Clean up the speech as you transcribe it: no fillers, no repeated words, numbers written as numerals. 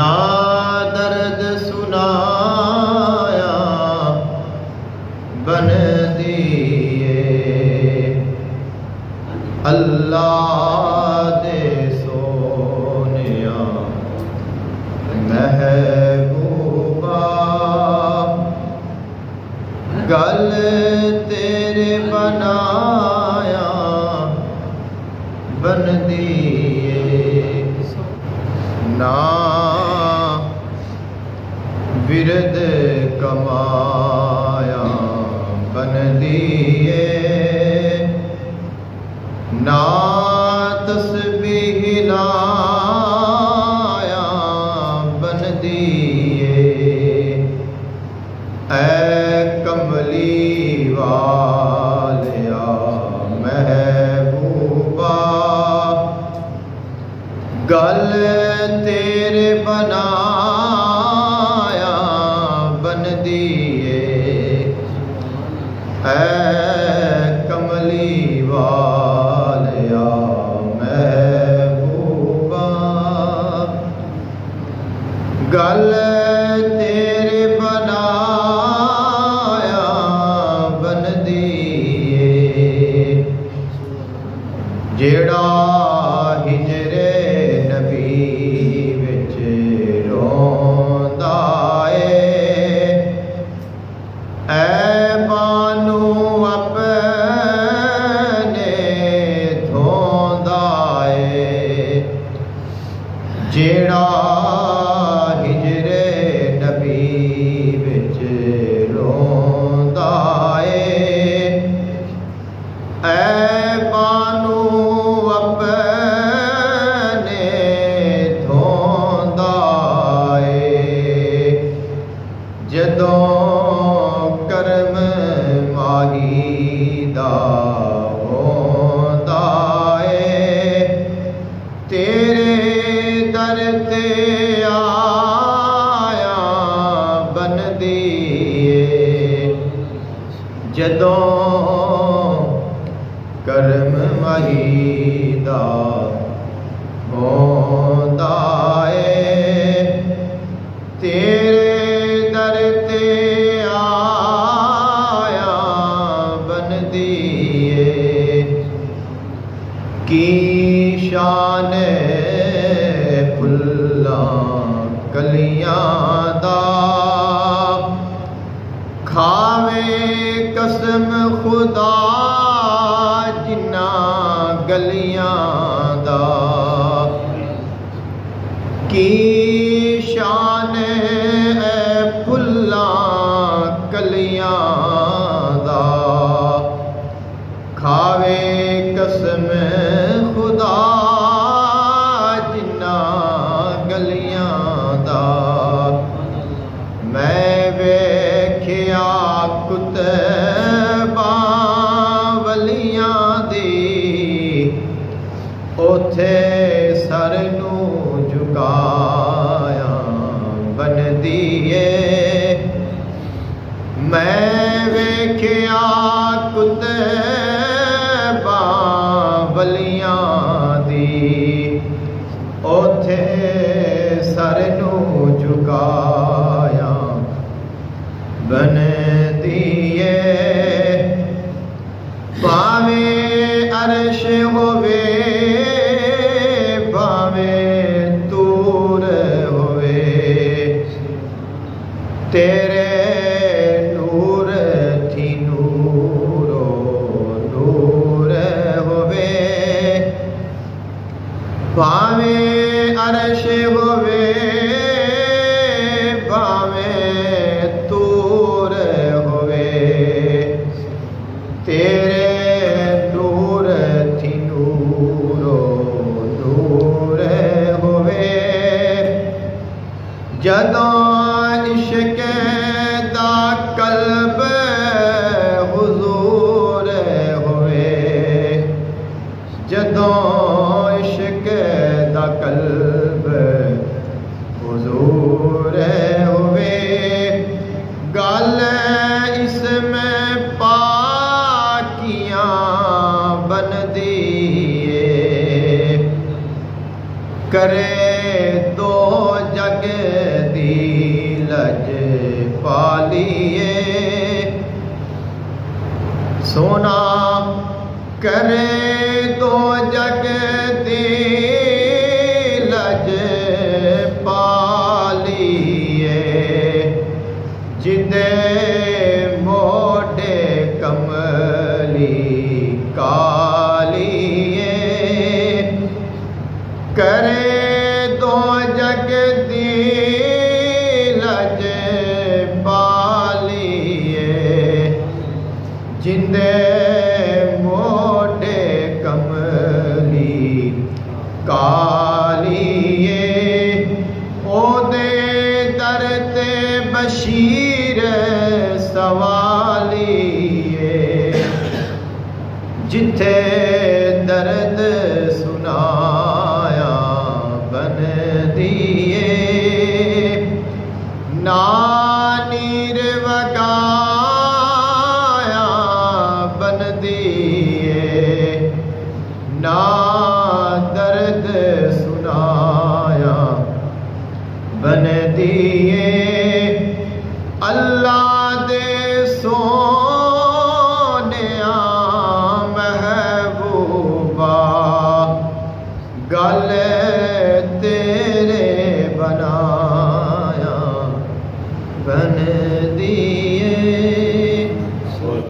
ना दर्द सुनाया बन दिए अल्लाह दे सोनिया महबूबा गल तेरे बनाया बन दिए ना विरद कमाया बन दिए ना तस्बीह लाया बन दिए ऐ कमली वालिया महबूबा गल तेरे बनाया बन दिए ऐ कमली वालिया महबूबा गल तेरे बनाया बन दिए जेड़ा हिजरे नबी विच रोंदा ऐ बानू अपने धोंदा जेड़ा हिजरे नबी विच रोंदा ऐ बानू अपने धोंदा जदों करम माही दा होंदा तेरे दर ते आया बन दिए जदों करम माही दा होंदा तेरे दर ते आया बन दिए की शान फुल्लां कलियां दा खावे कसम खुदा जिन्ना गलियां दा की शान है फुल्लां कलियां दा खावे कसम खुदा जिन्ना गलियां दा मैं वेख्या कुतबा वलियां दी ओथे सर नू झुकाया बन दिए मैं वेख्या कुतबा वलियां दी ओथे सर नू झुकाया बन दिए भावे अर्श होवे भावे तूर होवे तेरे नूर थी नूरो नूर होवे भावे अर्श होवे भावे तूर होवे तेरे नूर थी नूरो नूर होवे जदों इश्क दा कल्ब हुजूर होवे जदों इश्क दा कल्ब हुजूर होवे गल इसमें पाकियां बन दिए करे दो जग सोना करे तो जग दी लज पालिए जिदे मोढ़े कमली कालिए करे तो जग दी लज पालिए जिंदे मोढ़े कमली कालिए ओदे दर ते बशीर सवालिए जिथे दर्द सुनाया बन दिए ना नीर वगाया बन दिए ना दर्द सुनाया बन दिए अल्लाह दे सोनिया महबूबा गल तेरे बनाया बन दिए।